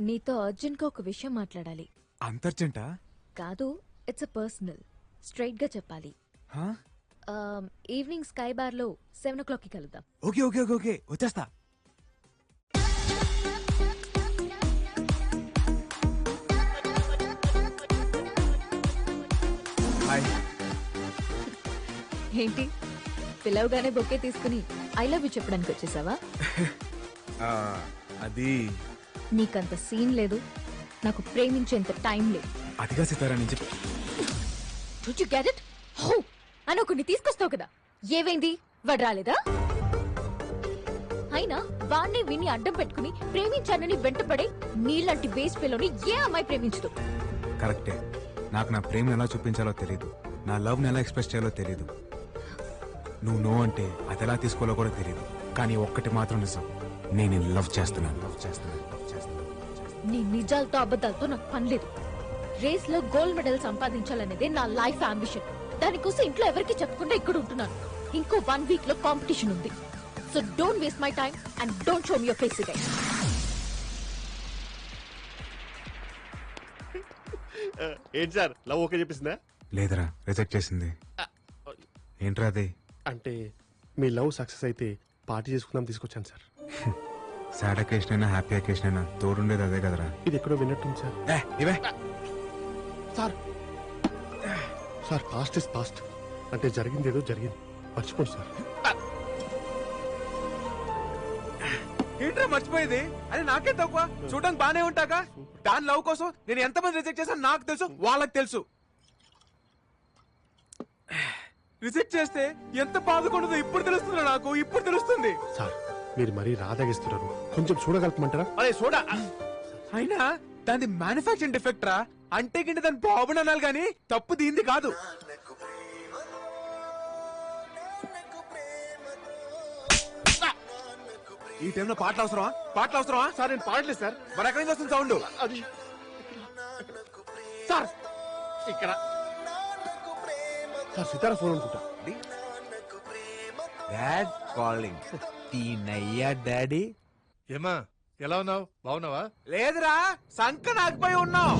నీతో అర్జెంట్ గా ఒక విషయం మాట్లాడాలి. అంత అర్జెంటా? కాదు, ఇట్స్ అ పర్సనల్. స్ట్రైట్ గా చెప్పాలి. ఈవినింగ్ స్కై బార్ లో 7 o'clock కి కలుద్దాం. ఓకే ఓకే ఓకే ఓకే వచ్చేస్తా. హాయ్. ఏంటి పిలవగానే బొకే తీసుకుని ఐ లవ్ యూ చెప్పడానికి వచ్చేసావా? అది నీకంత సీన్ లేదు, నాకు ప్రేమించేంత టైం లేదు. అదిగా సితారా నుంచి Don't you get it? హో అని ఒకరిని తీసుకొస్తావు కదా, ఏవైంది? వాడు రాలేదా? అయినా వాణ్ణి విని అడ్డం పెట్టుకుని ప్రేమించానని వెంటపడే నీలాంటి వేస్ట్ పిల్లని ఏ అమ్మాయి ప్రేమించదు. కరెక్టే. నాకు నా ప్రేమను ఎలా చూపించాలో తెలియదు, నా లవ్ ని ఎలా ఎక్స్ప్రెస్ చేయాలో తెలియదు. నువ్వు నో అంటే అది ఎలా తీసుకోవాలో కూడా తెలియదు. కానీ ఒక్కటి మాత్రం నిజం, నేను లవ్ చేస్తున్నాను. నీ నిజాలతో అబద్ధాలతో నాకు పనిలేదు. రేస్ లో గోల్డ్ మెడల్ సంపాదించాలనేదే నా లైఫ్ అంబిషన్. దానికోసం ఇంట్లో ఎవరికి చెప్పకుండా ఇక్కడ ఉంటున్నాను. ఇంకో 1 week లో కాంపిటీషన్ ఉంది. So don't waste my time and don't show me your face again. ఏంటి సార్, లవ్ ఓకే చెప్పేసిందా? లేదరా, రిజెక్ట్ చేసింది. ఏంట్రా అది? అంటే మీ లవ్ సక్సెస్ అయితే పార్టీ చేసుకుందాం తీసుకొచ్చాను సార్. సాడ్ అకేషన్ అయినా హ్యాపీ అకేషన్ అయినా తోడుండేది అదే కదరా. ఇది ఎక్కడో విన్నట్టుంది సార్. ఇవే sir sir past is past. అంటే జరిగింది ఏదో జరిగింది, మర్చిపోండి సార్. ఏంట్రా మర్చిపోయేది? అది నాకే తక్కువ. చూడడానికి బానే ఉంటాక దాని లవ్ కోసం నేను ఎంతమంది రిజెక్ట్ చేశాను నాకు తెలుసు, వాళ్ళకి తెలుసు. రిజెక్ట్ చేస్తే ఎంత బాధకుండదో ఇప్పుడు తెలుస్తుంది నాకు, ఇప్పుడు తెలుస్తుంది. సార్ మీరు మరీ రాదాగిస్తున్నారు, కొంచెం చూడగలపమంటారా? అరే చూడ. అయినా దాని మ్యానుఫాక్చరింగ్ డిఫెక్ట్ రా. అంటే గింటే దాని బాబుని అనాలి గాని తప్పు దీంది కాదు. ఈ టైంలో పాటలు అవసరమా? పాటలు అవసరమా? సార్ నేను పాడలేదు సార్. మరి ఎక్కడి నుంచి వస్తుంది సౌండ్? అది సార్ ఇక్కడ సార్ సితారా ఫోన్ అనుకుంటా. Dad calling. తీనయ్యా డాడీ. ఏమా ఎలా ఉన్నావు? బాగున్నావా? లేదురా, సంక నాకుపోయి ఉన్నావు.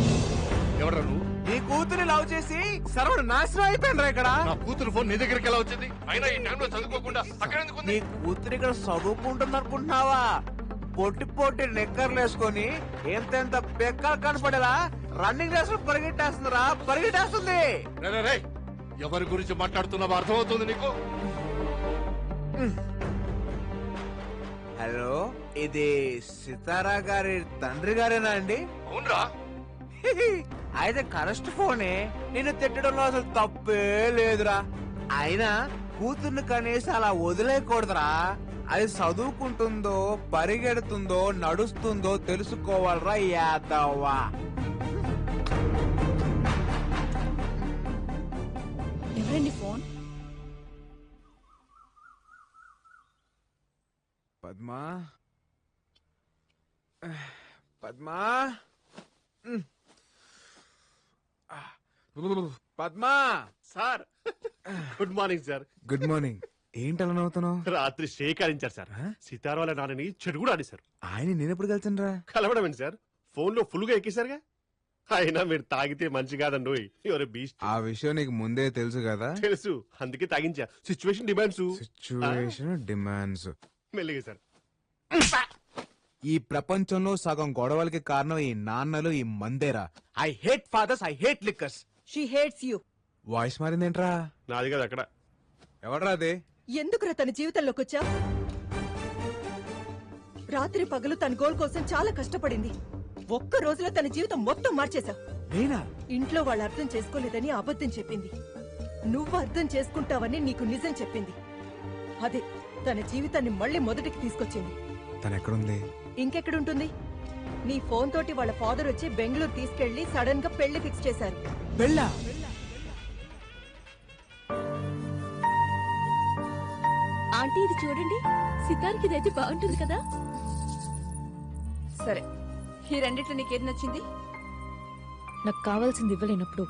ఎవడ్రా నువ్వు? నీ కూతురి లవ్ చేసి సర్వడు నాశనం అయిపోయినరా ఇక్కడ. నా కూతురు ఫోన్ నీ దగ్గరికి ఎలా వచ్చింది? అయినా ఈ టైంలో చదువుకోకుండా అక్కడ ఎందుకు ఉంది? నీ కూతురు ఇక్కడ చదువుకుంటుంది అనుకుంటున్నావా? పొట్టి పొట్టి నిక్కర్లు వేసుకొని ఎంతెంత బెక్కలు కనపడేలా రన్నింగ్ రేస్ లో పరిగెట్టేస్తుందిరా, పరిగెట్టేస్తుంది. రే, రే, రే, ఎవరి గురించి మాట్లాడుతున్నావో అర్థమవుతుంది నీకు? హలో, ఇది సితారా గారి తండ్రి గారేనా అండి? అవునరా. అయితే కరెస్ట్ ఫోనే. నిన్ను తిట్టడంలో అసలు తప్పే లేదురా. అయినా కూతుర్ని కనీసం అలా వదిలేయకూడదురా. అది చదువుకుంటుందో పరిగెడుతుందో నడుస్తుందో తెలుసుకోవాలరా యాదవ్వా. ఎవరండి phone? Padma, Padma, Padma. Sir good morning sir. Good morning. ఏంటి అలా నవ్వుతున్నావు? రాత్రి షేకారించారు సార్. సితార వాళ్ళ నాన్నని చెడు కూడా ఆడేశారు. ఆయన నేనెప్పుడు కలిసాను రా? కలవడం ఏంటి సార్, ఫోన్ లో ఫుల్ గా ఎక్కేశారుగా. అయినా మీరు తాగితే మంచి కాదండి. ఎవరు బీస్ట్. ఆ విషయం నీకు ముందే తెలుసు కదా? తెలుసు, అందుకే తాగించా. Situation demands. Situation demands. మెల్లిగా సార్. ఈ ప్రపంచంలో సగం గొడవలకి కారణం ఈ నాన్నలు, ఈ మందేరా. I hate fathers, I hate liquors. She hates you. Voice మారిందేంట్రా? నాది కదా అక్కడ. ఎవడ్రా అదే? ఎందుకురా తన జీవితంలోకి వచ్చా? రాత్రి పగలు తన గోల్ కోసం చాలా కష్టపడింది. ఒక్క రోజులో తన జీవితం మొత్తం మార్చేశావు. నేనా? ఇంట్లో వాళ్ళు అర్థం చేసుకోలేదని అబద్ధం చెప్పింది. నువ్వు అర్థం చేసుకుంటావని నీకు నిజం చెప్పింది. అదే తన జీవితాన్ని మళ్ళీ మొదటికి తీసుకొచ్చింది. తను ఎక్కడుంది? ఇంకెక్కడుంటుంది? నీ ఫోన్ తోటి వాళ్ళ ఫాదర్ వచ్చి బెంగళూరు తీసుకెళ్లి సడన్ గా పెళ్లి ఫిక్స్ చేశారు. పెళ్ళా? ఆంటీ ఇది చూడండి, సితార్కి ఇదైతే బాగుంటుంది కదా. సరే, ఈ రెండిట్లో నీకేది నచ్చింది? నాకు కావాల్సింది ఇవ్వలేనప్పుడు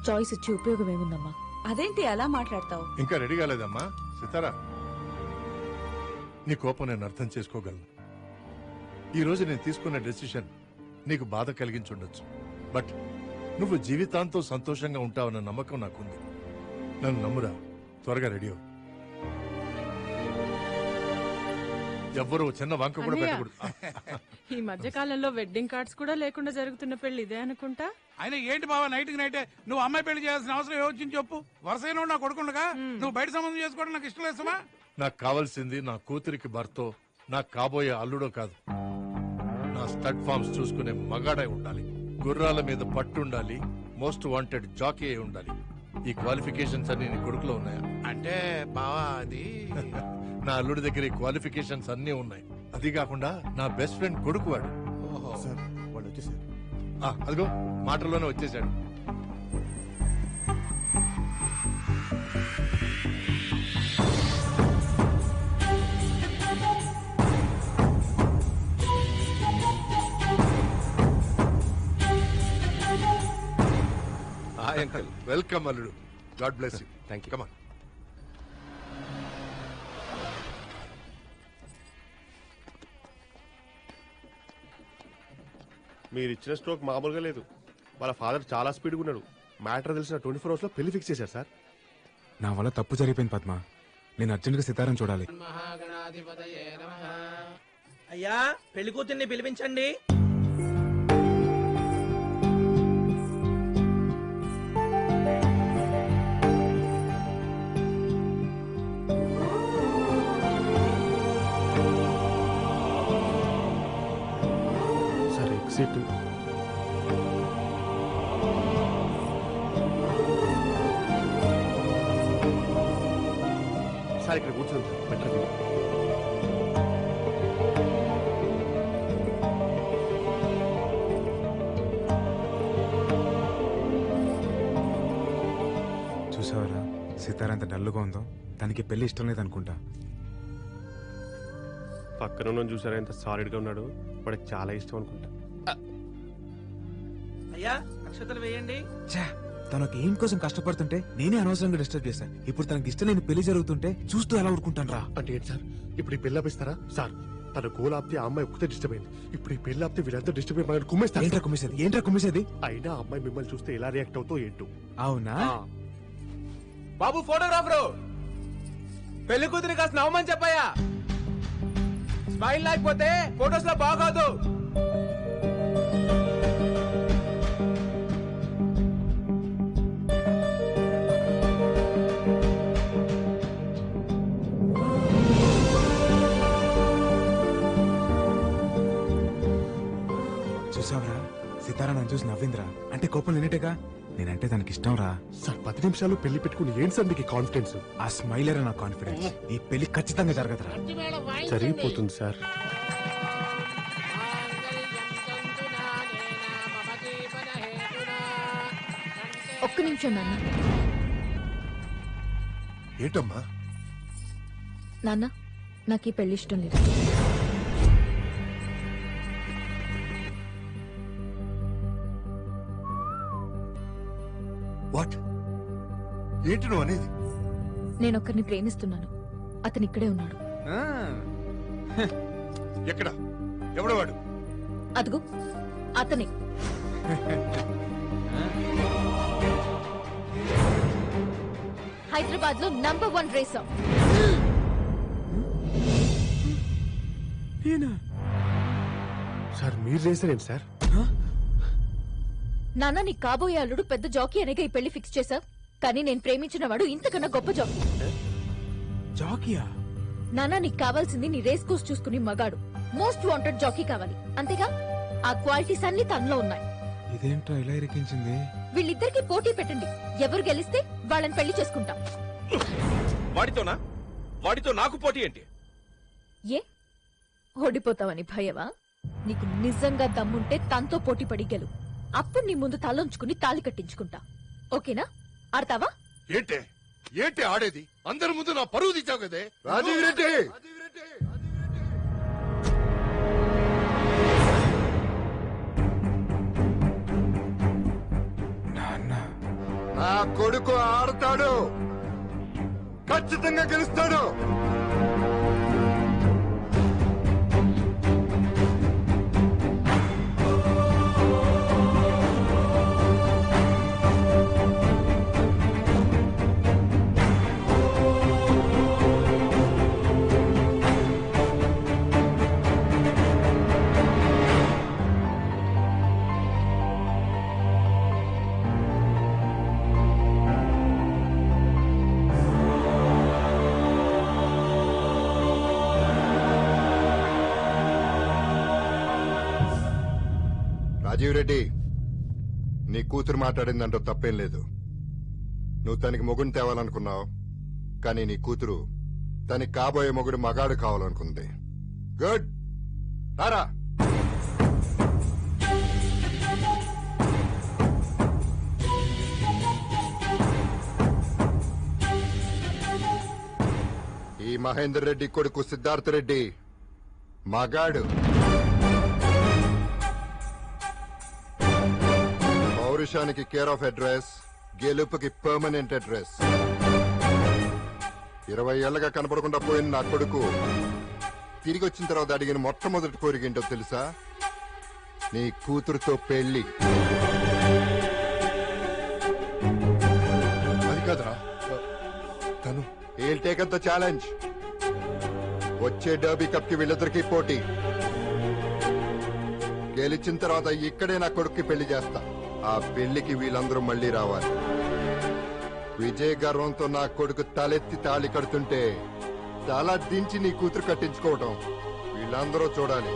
చాయిస్ ఇచ్చి ఉపయోగం ఏముందమ్మా? అదేంటి అలా మాట్లాడతావు? ఇంకా రెడీ కాలేదమ్మా సితారా. నీ కోపం నేను అర్థం చేసుకోగలను. ఈ రోజు నేను తీసుకున్న డెసిషన్ నీకు బాధ కలిగించుండొచ్చు. బట్ నువ్వు జీవితాంతం సంతోషంగా ఉంటావన్న నమ్మకం నాకుంది. నన్ను నమ్మురా. త్వరగా రెడీ అవ్వు. ఎవ్వరూ చిన్న వంక కూడా అన్నయ్య. పెట్టకూడదు. ఈ మధ్య కాలంలో వెడ్డింగ్ కార్డ్స్ కూడా లేకుండా జరుగుతున్న పెళ్లి ఇదే అనుకుంటా. ఆయన ఏంటి బావా నైట్ కి నైటే నువ్వు అమ్మాయి పెళ్లి చేయాల్సిన అవసరం ఏమొచ్చింది చెప్పు. వరుసైన నా కొడుకుండగా నువ్వు బయట సంబంధం చేసుకోవడం నాకు ఇష్టం లేదమ్మా. నాకు కావాల్సింది నా కూతురికి భర్తో, నాకు కాబోయే అల్లుడో కాదు. నా స్టడ్ ఫార్మ్స్ చూసుకునే మగాడై ఉండాలి. గుర్రాల మీద పట్టుండాలి. మోస్ట్ వాంటెడ్ జాకీ అయి ఉండాలి. ఈ క్వాలిఫికేషన్స్ అన్ని నీ కొడుకులో ఉన్నాయా? అంటే బావా అది నా అల్లుడి దగ్గర ఈ క్వాలిఫికేషన్స్ అన్ని ఉన్నాయి. అది కాకుండా నా బెస్ట్ ఫ్రెండ్ కొడుకు వాడు. సార్ వాళ్ళు వచ్చేసారు. అదిగో మాటల్లోనే వచ్చేసాడు. Hi uncle. వెల్కమ్ అల్లుడు. God bless you. Thank you. Come on. మీరు ఇచ్చిన స్ట్రోక్ మామూలుగా లేదు. వాళ్ళ ఫాదర్ చాలా స్పీడ్గా ఉన్నాడు. మ్యాటర్ తెలిసిన 24 hours లో పెళ్లి ఫిక్స్ చేశారు సార్. నా వల్ల తప్పు జరిగిపోయింది పద్మ. నేను అర్జెంట్గా సితారం చూడాలి. అయ్యా పెళ్లి కూతుర్ని పిలిపించండి. Sir exit. సార్ ఇక్కడ కూర్చోండి సార్. Better view. చూసావరా సితార ఎంత డల్లుగా ఉందో. తనకి పెళ్లి ఇష్టం లేదనుకుంటా. పక్కన ఉన్న చూసారా ఎంత సాలిడ్ గా ఉన్నాడు. వాడికి చాలా ఇష్టం అనుకుంటా. అయ్యా అక్షతలు వేయండి. తనకు ఏం కోసం కష్టపడుతుంటే నేనే అనవసరంగా డిస్టర్బ్ చేశాను. ఇప్పుడు తనకి ఇష్టం లేని పెళ్లి జరుగుతుంటే చూస్తూ ఎలా ఊరుకుంటాను రా. అంటే ఏంటి సార్? ఇప్పుడు ఈ పెళ్లి ఆపిస్తారా? సార్ తన గోల్ ఆపితే ఆ అమ్మాయి ఒక్కతే డిస్టర్బ్ అయింది. ఇప్పుడు ఈ పెళ్లి ఆపితే వీళ్ళంతా డిస్టర్బ్ అయ్యి కుమ్మేస్తారు. ఏంట్రా కుమ్మేసేది? అయినా ఆ అమ్మాయి మిమ్మల్ని చూస్తే ఎలా రియాక్ట్ అవుతో ఏంటో. అవునా? బాబు ఫోటోగ్రాఫరు పెళ్లి కూతురి కాస్త నవ్వమని చెప్పాయా. స్మైల్ లేకపోతే ఫోటోస్ లో బాగోదు. చూసావరా సితారా నన్ను చూసి నవ్విందిరా. అంటే కోపం లేనట్టేగా. నేనంటే తనకి ఇష్టం రా. సార్ 10 నిమిషాలు పెళ్లి పెట్టుకుని ఏంటి సార్ మీకు కాన్ఫిడెన్స్? ఆ స్మైలర్ నా కాన్ఫిడెన్స్. ఈ పెళ్లి ఖచ్చితంగా జరగదురా. జరిగిపోతుంది సార్. ఒక్క నిమిషం నాన్న. ఏంటమ్మా? నాన్న నాకు ఈ పెళ్లి ఇష్టం లేదు. వాట్? ఏంటి నువ్వు అనేది? నేను ఒక్కరిని ప్రేమిస్తున్నాను. అతను ఇక్కడే ఉన్నాడు. ఎక్కడ? ఎవడు వాడు? అదిగో అతనే. హైదరాబాద్ లో నంబర్ 1 రేసర్. సార్ మీరు చేశారేంటి సార్? నాన్న నీ కాబోయే అల్లుడు పెద్ద జాకీ అనేగా ఈ పెళ్లి ఫిక్స్ చేశావు. కానీ నేను ప్రేమించిన వాడు ఇంతకన్నా గొప్ప జాకీ. జాకియా? నాన్న నీకు కావాల్సింది నీ రేస్ కోర్స్ చూసుకుని మగాడు. మోస్ట్ వాంటెడ్ జాకీ కావాలి. అంతేగా? ఆ క్వాలిటీస్ అన్ని తనలో ఉన్నాయి. ఇదేంట్రా ఇలా ఇరికించింది? వీళ్ళిద్దరికి పోటీ పెట్టండి. ఎవరు గెలిస్తే వాళ్ళని పెళ్లి చేసుకుంటాం. వాడితోనా? వాడితో నాకు పోటీ ఏంటి? ఏ ఓడిపోతావని భయవా? నీకు నిజంగా దమ్ముంటే తనతో పోటీ పడి గెలు. అప్పుడు నీ ముందు తలంచుకుని తాళి కట్టించుకుంటా. ఓకేనా? ఆడతావా? ఏంటే ఏంటి ఆడేది? అందరి ముందు నా పరువు తీసావు కదే రాజీవ్ రెడ్డి. నా కొడుకు ఆడతాడు. ఖచ్చితంగా గెలుస్తాడు. రాజీవ్ రెడ్డి, నీ కూతురు మాట్లాడిందంటూ తప్పేం లేదు. నువ్వు తనకి మొగుడిని తేవాలనుకున్నావు, కానీ నీ కూతురు తనకి కాబోయే మొగుడు మగాడు కావాలనుకుంది. గుడ్, రారా. ఈ మహేందర్ రెడ్డి కొడుకు సిద్ధార్థ రెడ్డి మగాడు. పౌరుషానికి కేర్ ఆఫ్ అడ్రస్, గెలుపుకి పర్మనెంట్ అడ్రస్. 20 ఏళ్లగా కనపడకుండా పోయిన నా కొడుకు తిరిగి వచ్చిన తర్వాత అడిగిన మొట్టమొదటి కోరిక ఏంటో తెలుసా? నీ కూతురుతో పెళ్లి. అది కాదురా, తను హీల్ టేకన్ ద ఛాలెంజ్. వచ్చే డర్బీ కప్ కి వీళ్ళిద్దరికీ పోటీ. గెలిచిన తర్వాత ఇక్కడే నా కొడుక్కి పెళ్లి చేస్తా. ఆ పెళ్లికి వీళ్ళందరూ మళ్లీ రావాలి. విజయ గర్వంతో నా కొడుకు తలెత్తి తాళి కడుతుంటే తల దించి నీ కూతురు కట్టించుకోవటం వీళ్ళందరూ చూడాలి.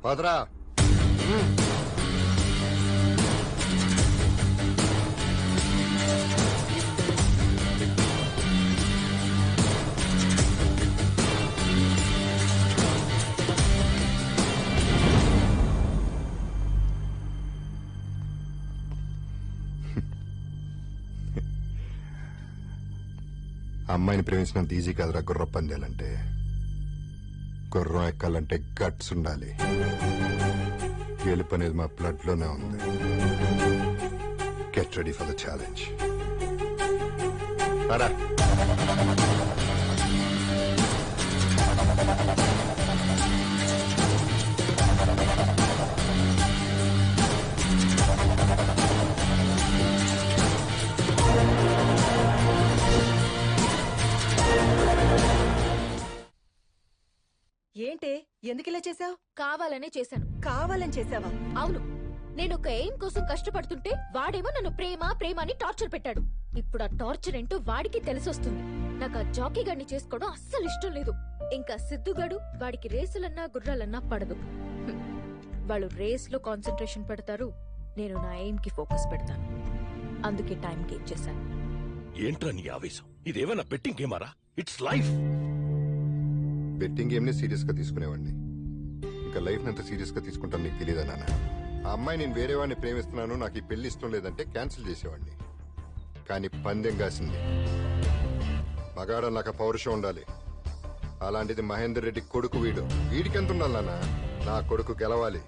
పదరా. అమ్మాయిని ప్రేమించినంత ఈజీ కాదురా గుర్ర పందేలంటే. గుర్రం ఎక్కాలంటే గట్స్ ఉండాలి. గెలుపు అనేది మా బ్లడ్ లోనే ఉంది. Get ready for the challenge. ఏంటే, ఎందుకు ఇలా చేసావు? కావాలనే చేశాను. కావాలని చేసావా? అవును, నేను ఒక ఎయిమ్ కోసం కష్టపడుతుంటే వాడేమో నన్ను ప్రేమ ప్రేమ అని టార్చర్ పెట్టాడు. ఇప్పుడు ఆ టార్చర్ ఏంటో వాడికి తెలిసొస్తుంది. నాకు ఆ జాకీ గడిని చేసుకోవడం అస్సలు ఇష్టం లేదు. ఇంకా సిద్ధుగాడు, వాడికి రేసులన్నా గుర్రాలన్నా పడదు. వాళ్ళు రేస్ లో కాన్సన్ట్రేషన్ పెడతారు, నేను నా ఎయిమ్ కి ఫోకస్ పెడతాను. అందుకే టైం కి ఇచ్చేసాను. ఏంట్రా నీ ఆవేశం? ఇదేమైనా బెట్టింగ్ గేమారా? It's life. బెట్టింగ్ గేమ్ ని సీరియస్ గా తీసుకునేవాడిని, ఇంకా లైఫ్ ఎంత సీరియస్ గా తీసుకుంటాను నీకు తెలియదా నాన్న? ఆ అమ్మాయి నేను వేరే వాడిని ప్రేమిస్తున్నాను, నాకు ఈ పెళ్లి ఇష్టం లేదంటే క్యాన్సిల్ చేసేవాడిని. కానీ పందెం కాసింది. మగాడ నాకు పౌరుషం ఉండాలి. అలాంటిది మహేందర్ రెడ్డి కొడుకు వీడికి ఎంత ఉండాలి నాన్న? నా కొడుకు గెలవాలి.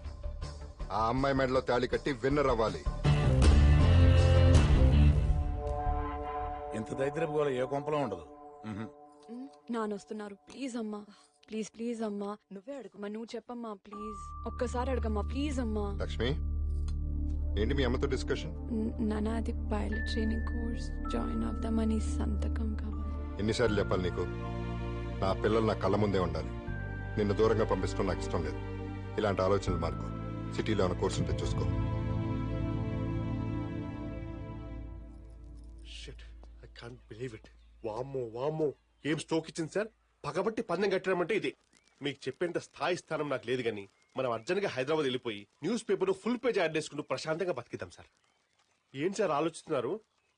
ఆ అమ్మాయి మెడలో తాళి కట్టి విన్నర్ అవ్వాలి. ఇంత దరిద్రపు గోల ఏ కొంపలో ఉండదు. నానొస్తున్నారు. ప్లీజ్ అమ్మా, ప్లీజ్ ప్లీజ్ అమ్మా. నువ్వే అడుగు. నువ్వు చెప్పమ్మా ప్లీజ్. ఒక్కసారి అడగమ్మా ప్లీజ్ అమ్మా. లక్ష్మి, ఏంటి మీ అమ్మతో డిస్కషన్? నాన్న, అది పైలట్ ట్రైనింగ్ కోర్స్ జాయిన్ అవుదామని సంతకం కావాలి. ఎన్నిసార్లు చెప్పాలి నీకు? నా పిల్లలు నా కళ్ళ ముందే ఉండాలి. నిన్ను దూరంగా పంపించడం నాకు ఇష్టం లేదు. ఇలాంటి ఆలోచనలు మార్కు. సిటీలో ఉన్న కోర్సు ఉంటే చూసుకో. I can't believe it. వామ్మో, ఏం స్ట్రోక్ ఇచ్చింది సార్? పగబట్టి పందెం కట్టడం అంటే ఇది. మీకు చెప్పేంత స్థాయి స్థానం నాకు లేదు, కానీ మనం అర్జెంట్ గా హైదరాబాద్ వెళ్ళిపోయి news paper full page add చేసుకుంటూ ప్రశాంతంగా బతికిద్దాం సార్. ఏంటి సార్ ఆలోచిస్తున్నారు?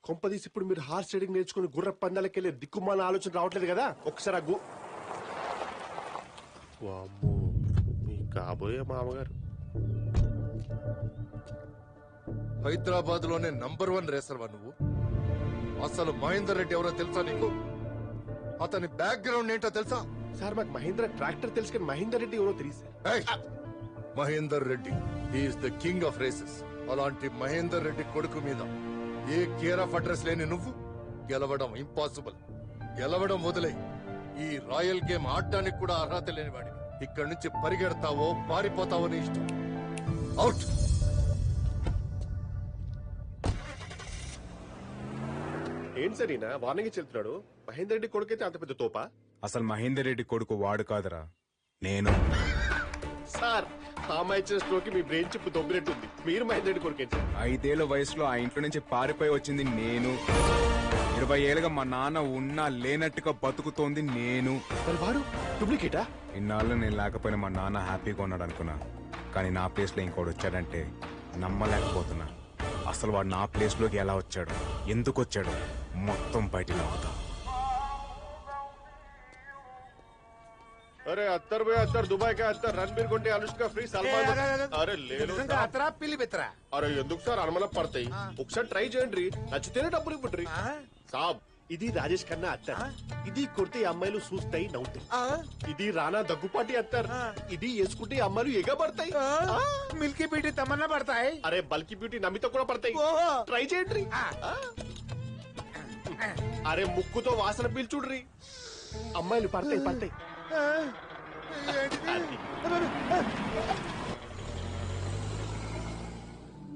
కొంపదీసి ఇప్పుడు మీరు హార్స్ రైడింగ్ నేర్చుకుని గుర్ర పందాలకి వెళ్ళే దిక్కుమాల ఆలోచన రావట్లేదు కదా? ఒకసారి వామ్మో, మీ కాబోయే మామగారు. హైదరాబాద్ లోనే నంబర్ 1 రేసర్వా నువ్వు. అసలు మహేందర్ రెడ్డి ఎవరో తెలుసా నీకు? అతని బ్యాక్గ్రౌండ్ ఏంటో తెలుసా? సార్ మాకు మహేంద్ర ట్రాక్టర్ తెలుసు, కానీ మహేందర్ రెడ్డి ఎవరో తెలియదు sir. Mahender Reddy is the king of races. అలాంటి మహేందర్ రెడ్డి కొడుకు మీద ఏ కేర్ ఆఫ్ అడ్రస్ లేని నువ్వు గెలవడం ఇంపాసిబుల్. గెలవడం వదిలే, ఈ రాయల్ గేమ్ ఆడటానికి కూడా అర్హత లేని వాడివి. ఇక్కడి నుంచి పరిగెడతావో పారిపోతావో నీ ఇష్టం. అవుట్. ఏంటి సార్ ఈయన వార్నింగ్ చెల్తున్నాడు? మహేందర్ రెడ్డి కొడుకైతే అంత పెద్ద తోపా? అసలు మహేందర్ రెడ్డి కొడుకు వాడు కాదురా, నేను. సార్, ఆ అమ్మాయి ఇచ్చిన స్ట్రోక్ మీ బ్రెయిన్ చిప్ దొబ్బినట్టుంది. మీరు మహేందర్ రెడ్డి కొడుకేంటి సార్? 5 ఏళ్ల వయసులో ఆ ఇంట్లో నుంచి పారిపోయి వచ్చింది నేను. 20 ఏళ్ళుగా మా నాన్న ఉన్నా లేనట్టుగా బతుకుతోంది నేను. మరి వాడు డూప్లికేటా? ఇన్నాళ్ళు నేను లేకపోయినా మా నాన్న హ్యాపీగా ఉన్నాడు అనుకున్నా, కానీ నా ప్లేస్ లో ఇంకోటి వచ్చాడంటే నమ్మలేకపోతున్నా. అసలు వాడు నా ప్లేస్ లోకి ఎలా వచ్చాడు, ఎందుకు వచ్చాడు, మొత్తం బయటికి అవుతా. అరే అత్తర్ భయ్ అత్తర్, దుబాయ్ కా అత్తర్, రణబీర్ కొంటే అనుష్క ఫ్రీ, సల్మాన్. అరే లేదు అరే ఎందుకు సార్ అనుమానం పడతాయి? ఒకసారి ట్రై చేయండి, నచ్చితేనే డబ్బులు ఇవ్వండి సాబ్. ఇది రాజేష్ ఖన్నా అత్తర్, ఇది కొడితే అమ్మాయిలు చూస్తాయి నవ్వుతాయి. ఇది రానా దగ్గుపాటి అత్తర్, ఇది వేసుకుంటే అమ్మాయిలు ఎగబడతాయి. మిల్కీ బ్యూటీ తమన్నా పడతాయి. అరే బల్కీ బ్యూటీ నమ్మితో కూడా పడతాయి, ట్రై చేయండి. అరే ముక్కుతో వాసన పీల్చుడ్రి, అమ్మాయిలు పడతాయి.